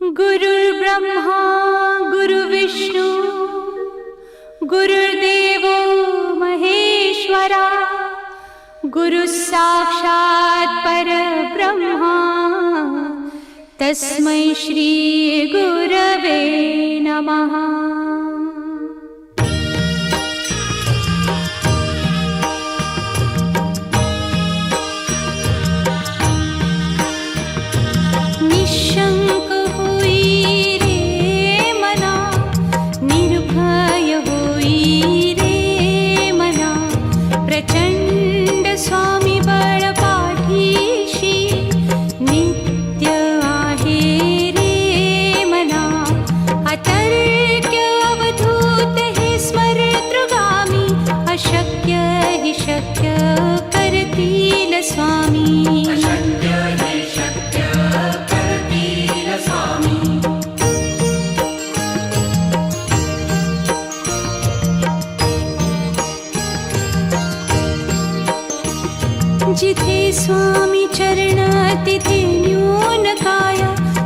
गुरुर्ब्रह्मा गुरुर्विष्णू गुरुर्देवो महेश्वरा गुरुः साक्षात् परब्रह्मा तस्मै श्री गुरवे नमः। निशंक होई रे मना, निर्भय होई रे मना, प्रचंड स्वामी बळ पाठीशी नित्य आहे रे मना। अतर्क्य अवधूत हे स्मरतृगामी, अशक्य हि शक्य करतील स्वामी। जिथे स्वामी चरण तिथे न्यून काय,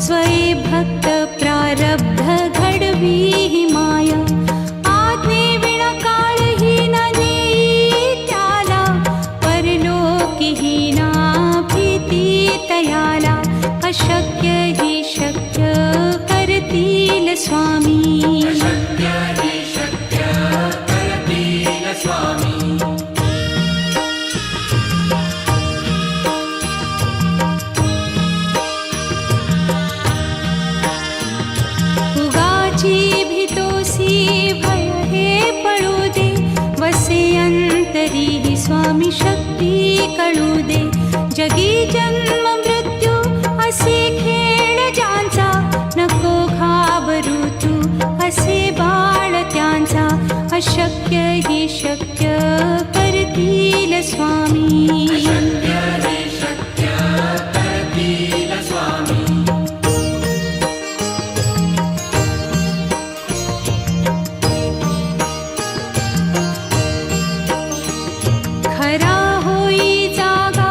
स्वये भक्त प्रारब्ध घडवी ही माया। आज्ञे विना काळही न नेई त्याला, परलोकी ही ना भीती तयाला। अशक्य ही शक्य करतील स्वामी। अंतरी ही स्वामी शक्ती कळू दे। जगी जन्म मृत्यू असे खेळ ज्यांचा, नको घाबरू तू असे बाळ त्यांचा। अशक्य ही शक्य करतील स्वामी। खरा होई जागा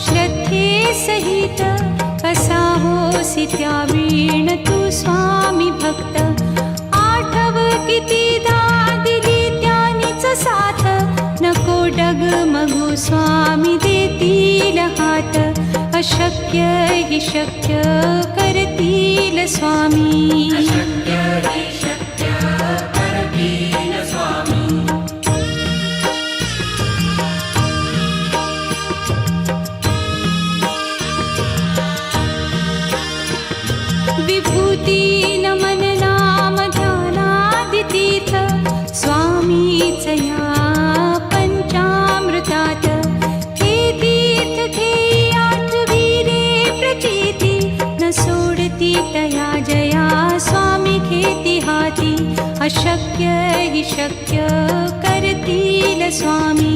श्रद्धे सहित, कसा होसी त्या वीण तू स्वामी भक्त। आठव कितीदा दिली त्यानीच साथ, नको डगमगू स्वामी देतील हात। अशक्य हि शक्य करतील स्वामी। विभूती नमन नाम ध्यानादितीर्थ, स्वामीच या पंचामृतात। हे तीर्थ घेई आठवी रे प्रचिती, न सोडती तया जया स्वामी घेती हाती। अशक्य हि शक्य करतील स्वामी।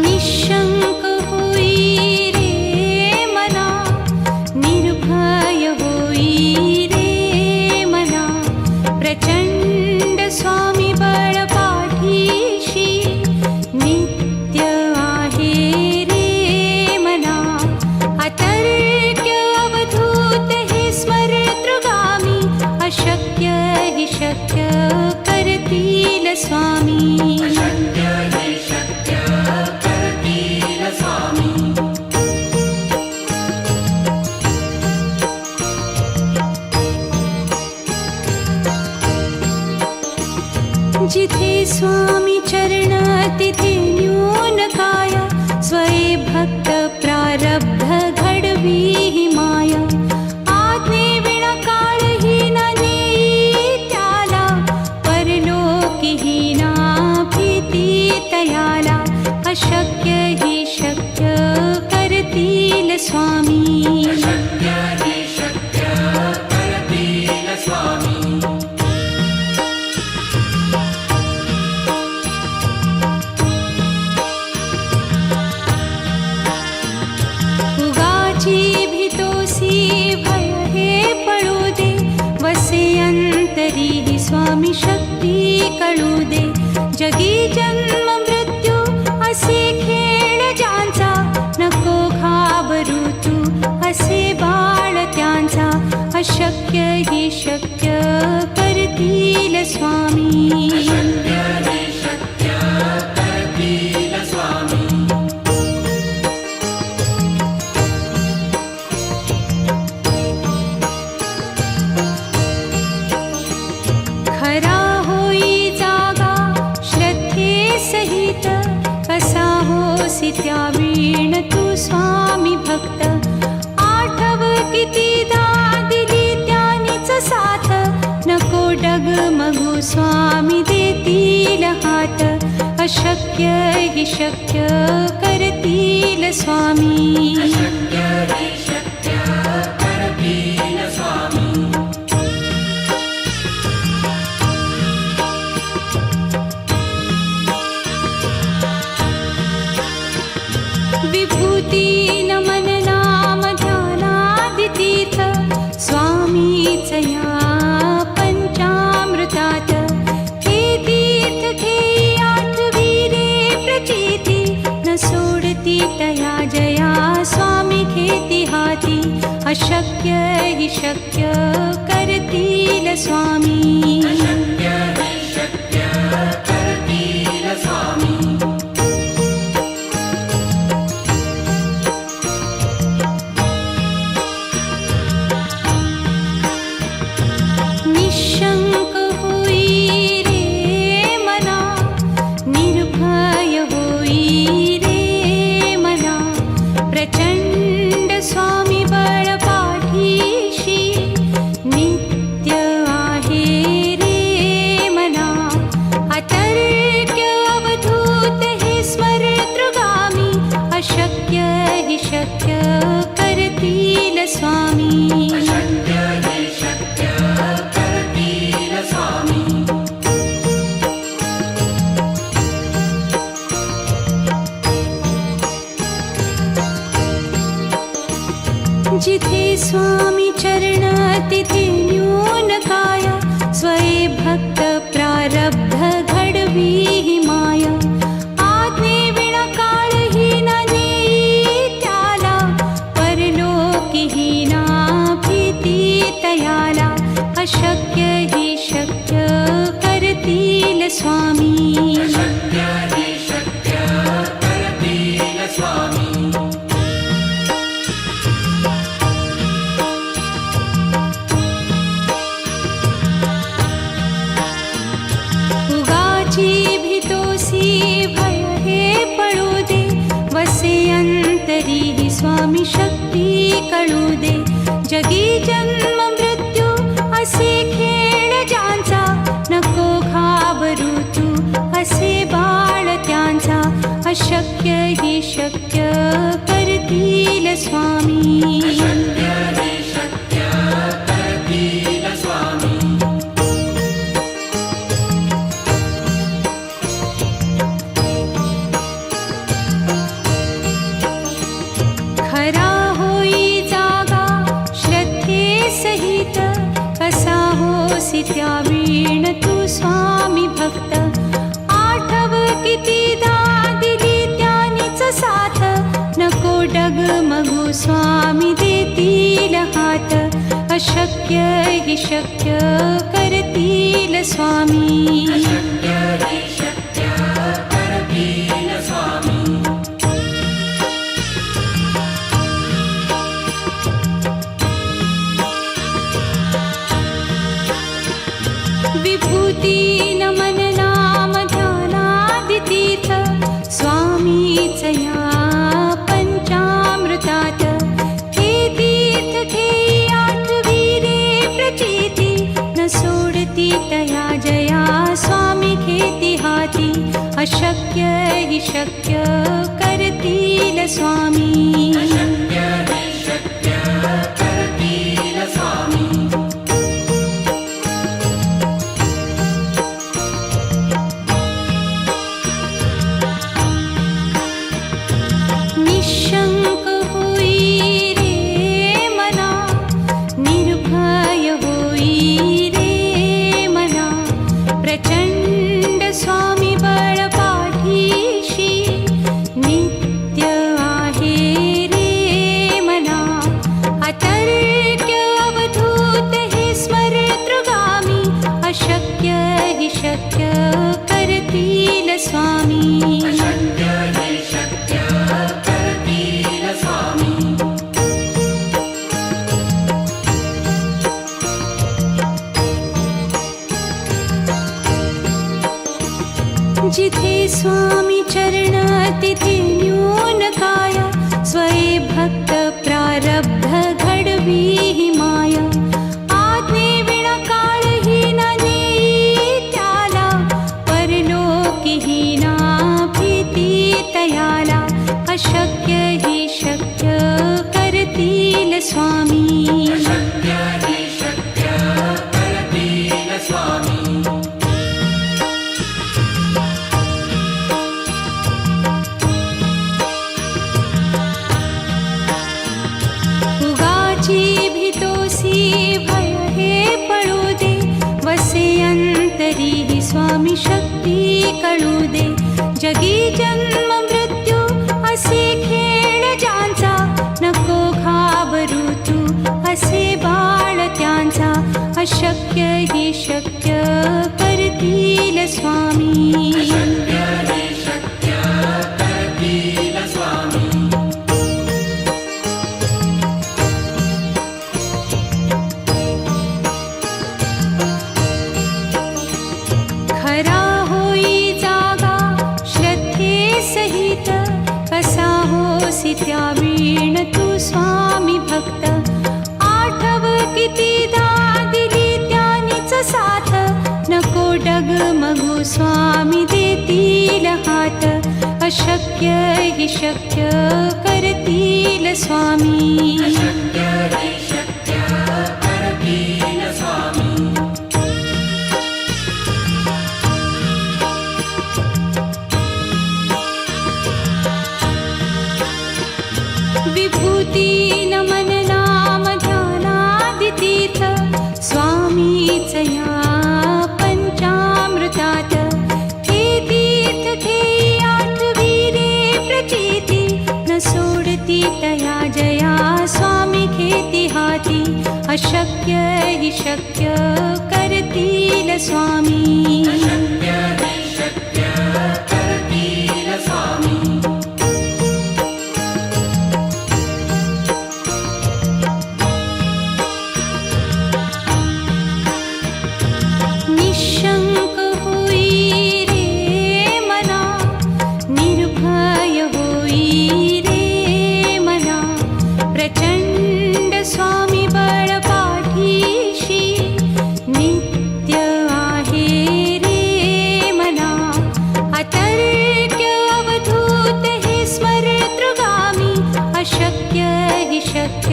निशंक होई रे मना, निर्भय होई रे मना, प्रचंड स्वामी बळ पाठीशी नित्य आहे रे मना। अतर्क्य अवधूत हे स्मरतृगामी, अशक्य हि शक्य करतील स्वामी। जिथे स्वामी चरण तिथे न्यून काय, स्वये भक्त प्रारब्ध घडवी ही माया। आज्ञे विना काळही न नेई त्याला, परलोकी ही ना भीती तयाला। अशक्य ही शक्य करतील स्वामी। उगाची भीतोसी भय हे पळू दे, वसे अंत अंतरी स्वामी शक्ती कळू दे. जगी जन्म मृत्यू असे खेळ ज्यांचा, नको घाबरू तू असे बाळ त्यांचा. अशक्य ही शक्य करतील स्वामी. खरा होई जागा श्रद्धे सहित, कसा होसी त्या वीण तू स्वामी भक्त. आठव कितीदा दिली त्यानीच साथ, नको डगमगू स्वामी देतील हात. अशक्य ही शक्य करतील स्वामी. विभूती नमन नाम ध्यानादितीर्थ, स्वामीच या पंचामृतात. हे तीर्थ घेई आठवी रे प्रचिती, न सोडती तया जया स्वामी घेती हाती. अशक्य ही शक्य करतील स्वामी. निशंक होई रे मना, निर्भय होई रे मना. प्रचंड स्वामी बळ पाठीशी, नित्य आहे रे मना. अतर्क्य अवधूत हे स्मरतृगामी, अशक्य हि शक्य करतील स्वामी. जिथे स्वामी चरण तिथे न्यून काया, स्वये भक्त प्रारब्ध घडवी ही माया. आज्ञे विना काळही न नेई त्याला, परलोकी ही ना भीती तयाला. अशक्य ही शक्य करतील स्वामी. भय हे पळू दे, वसे अंतरी स्वामी शक्ती कळू दे. जगी जन्म मृत्यू असे खेळ ज्यांचा, नको घाबरू तू असे बाळ त्यांचा. अशक्य ही शक्य करतील स्वामी. खरा होई जागा श्रद्धे सहित, कसा होसी त्या वीण तू स्वामी भक्त. आठव कितीदा दिली त्यानीच साथ, नको डगमगू स्वामी देतील हात. अशक्य हि शक्य करतील स्वामी. विभूती नमन नाम ध्यानादितीर्थ, स्वामीच या पंचामृतात. हे तीर्थ घेई आठवी रे प्रचिती, न सोडती तया जया स्वामी घेती हाती. अशक्य हि शक्य करतील स्वामी. निशंक होई रे मना, निर्भय होई रे अशक्य हि शक्य करतील स्वामी. अशक्य हि शक्य करतील स्वामी. जिथे स्वामी चरण तिथे न्यून काय. स्वये भक्त प्रारब्ध घडवी हि माया. आज्ञे विना काळही न नेई त्याला. परलोकीही ना भीती तयाला. अशक्य हि शक्य करतील स्वामी. अशक्य हि शक्य करतील स्वामी. भय हे पळू दे. वसे अंतरी हि स्वामी शक्ती कळू दे. जगी जन्म मृत्यू असे खेळ ज्यांचा. नको घाबरू तू असे बाळ त्यांचा. अशक्य हि शक्य करतील स्वामी. अशक्य हि शक्य करतील स्वामी. खरा होई जागा श्रद्धे सहित. कसा होसी त्या वीण तू स्वामी भक्त. आठव कितीदा दिली त्यानीच साथ. नको डगमगू स्वामी देतील हात. अशक्य हि शक्य करतील स्वामी. अशक्य हि शक्य करतील स्वामी. विभूती नमन नाम ध्यानादि तीर्थ. स्वामीच या पंचामृतात. हे तीर्थ घेई आठवी रे प्रचिती. न सोडती तया जया स्वामी घेती हाती. अशक्य हि शक्य करतील स्वामी. अशक्य हि शक्य करतील स्वामी. निशंक होई रे मना. निर्भय होई रे मना. प्रचंड स्वामी बळ पाठीशी. नित्य आहे रे मना. अतर्क्य अवधूत हे स्मरतृगामी. अशक्य हि शक्य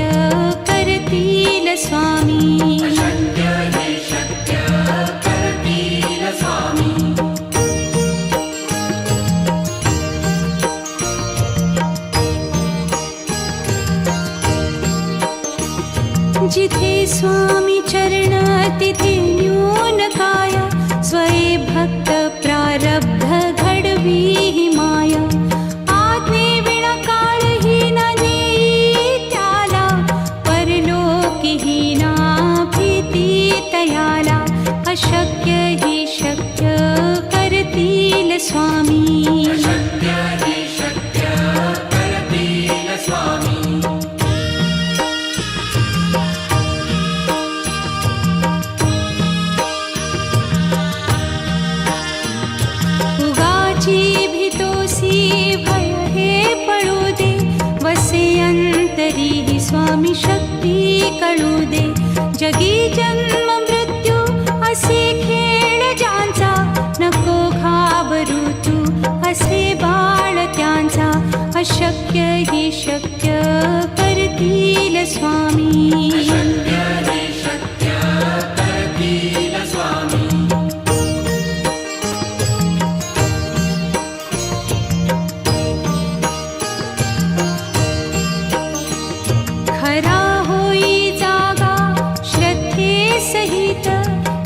करतील स्वामी. अशक्य हि शक्य करतील स्वामी. जिथे स्वामी चरण तिथे न्यून काय. स्वये भक्त प्रारब्ध घडवी हि माया. आज्ञे विना काळही न नेई त्याला. परलोकीही ना भीती तयाला. अशक्य हि शक्य करतील स्वामी. अशक्य हि शक्य करतील स्वामी. उगाची भीतोसी भय हे पळू दे. वसे अंतरी हि स्वामी शक्ती कळू दे. जगी जन्म मृत्यू असे खेळ ज्यांचा. नको घाबरू तू असे बाळ त्यांचा. अशक्य हि शक्य करतील स्वामी. अशक्य हि शक्य करतील स्वामी. खरा होई जागा श्रद्धे सहित.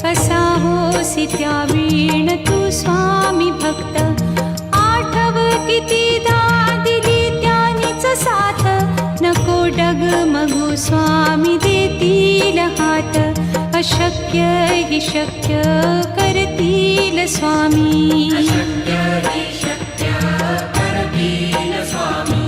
कसा होसी त्या वीण तू स्वामी भक्त. आठव कितीदा दिली त्यानीच साथ. नको डगमगू स्वामी देतील हात. अशक्य अशक्य हि शक्य करतील स्वामी. अशक्य हि शक्य करतील स्वामी.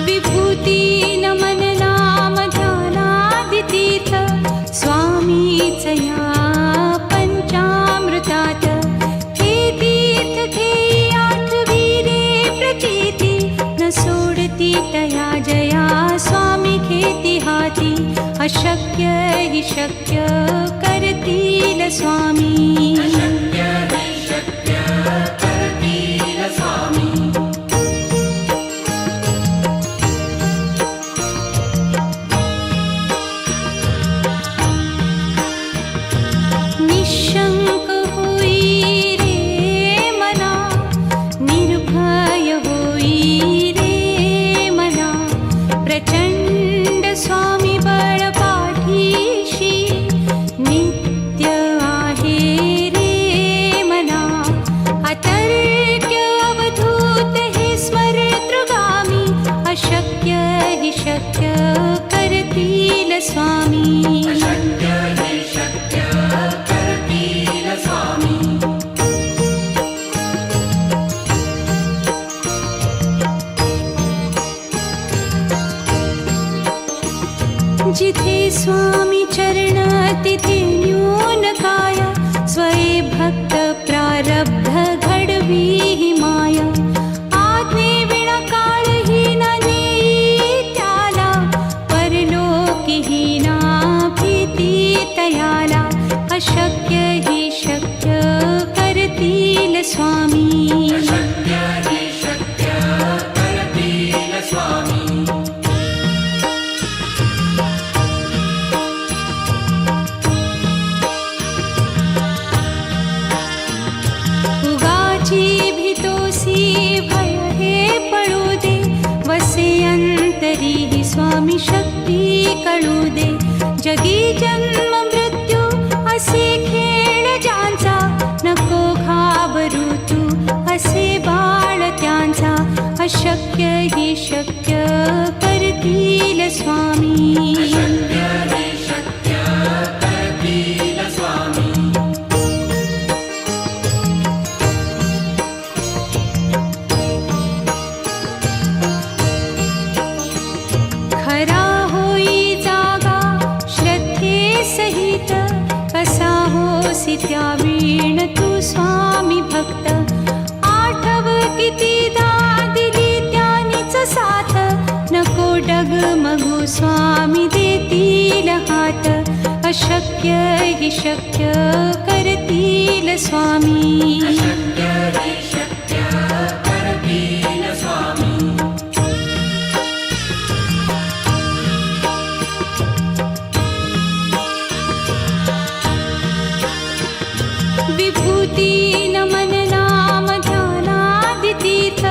विभूती नमन नाम ध्यानादितीर्थ स्वामीच या पंचामृतात. हे तीर्थ घेई आठविरे प्रचिती न सोडती तया जया स्वामी घेती हाती. अशक्य हि शक्य करतील स्वामी. अशक्य हि शक्य करतील स्वामी. निशंक होई रे मना, निर्भय होई रे मना. प्रचंड स्वामी बळ पाठीशी नित्य आहे रे मना. अतर्क्य अवधूत हे स्मरतृगामी. अशक्य हि शक्य करतील स्वामी. अशक्य हि शक्य करतील स्वामी. जिथे स्वामी चरण तिथे न्यून काय. स्वये भक्त प्रारब्ध घडवी ही माया. आज्ञे विना काळही न नेई त्याला. परलोकीही ना भीती तयाला. अशक्य हि शक्य करतील स्वामी. अशक्य हि शक्य करतील स्वामी. उगाची भीतोसी भय हे पळू दे. वसे अंतरी ही स्वामी शक्ती कळू दे. जगी जन्म मृत्यू असे खेळ ज्यांचा. नको घाबरू तू असे बाळ त्यांचा. अशक्य हि शक्य करतील स्वामी. अशक्य हि शक्य करतील स्वामी. खरा होई जागा श्रद्धे सहित. कसा होसी त्या वीण तू स्वामी भक्त. आठव कितीदा दिली त्यानीच साथ. नको डगमगू स्वामी देतील हात. अशक्य हि शक्य करतील स्वामी. अशक्य हि शक्य करतील स्वामी. विभूती नमन नाम ध्यानादितीर्थ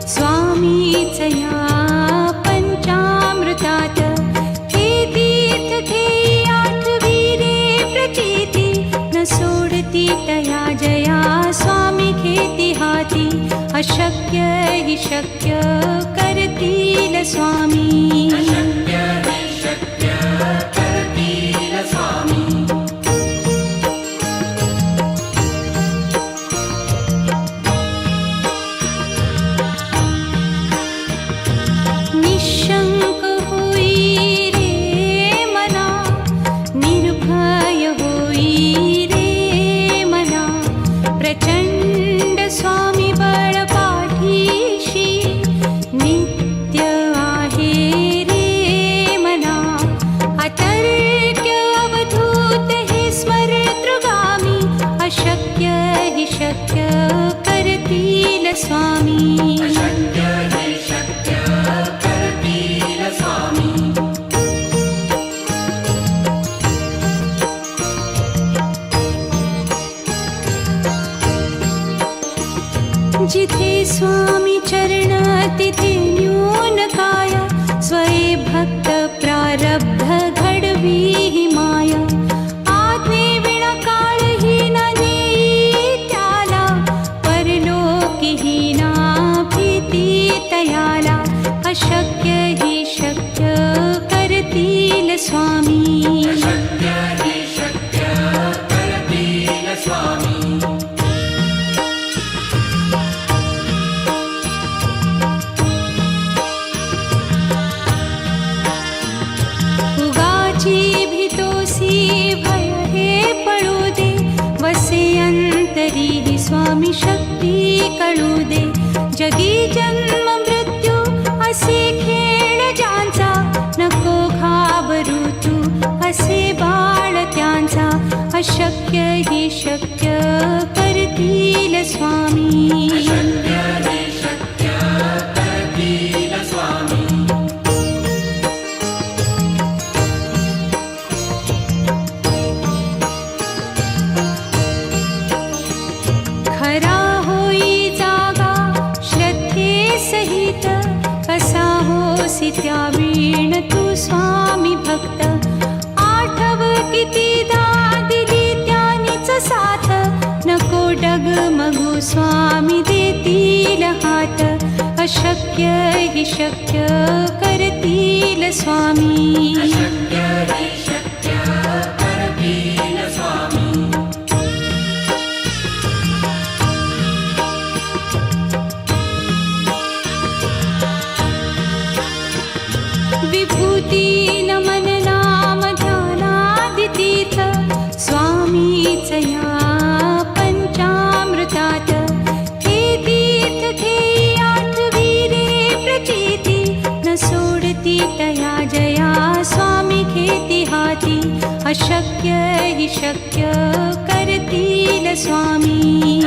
स्वामीच या पंचामृतात. हे तीर्थ घेई आठविरे प्रचिती न सोडती तया जया स्वामी घेती हाती. अशक्य हि शक्य करतील स्वामी. अशक्य हि शक्य करतील स्वामी. निशंक होई रे मना, निर्भय होई रे मना. प्रचंड स्वामी बळ पाठीशी नित्य आहे रे मना. अतर्क्य अवधूत हे स्मरतृगामी. अशक्य हि शक्य करतील स्वामी. अशक्य हि शक्य करतील स्वामी. जिथे स्वामी चरण तिथे न्यून काय. स्वये भक्त प्रारब्ध घडवी ही माया. आज्ञे विना काळही न नेई त्याला. परलोकीही ना भी स्वामी शक्य हि शक्य करतील स्वामी उगाची भीतोसी भय हे पळू दे वसे अंतरी ही स्वामी शक्ती कळू दे जगी जन्म मृत्यू असे खेळ ज्यांचा नको घाबरू तू असे बाळ त्यांचा अशक्य ही शक्य करतील स्वामी शक्य हि शक्य करतील स्वामी खरा होई जागा श्रद्धे सहित कसा होसी त्या वीण तू स्वामी भक्त आठव कितीदा दिली त्यानीच साथ नको डगमगू स्वामी देतील हात अशक्य हि शक्य करतील स्वामी शक्य हि शक्य करतील स्वामी विभूती नमन नाम ध्यानादितीर्थ स्वामीच या पंचामृतात हे तीर्थ घेई आठवी रे प्रचिती न सोडती तया जया स्वामी घेती हाती अशक्य हि शक्य करतील स्वामी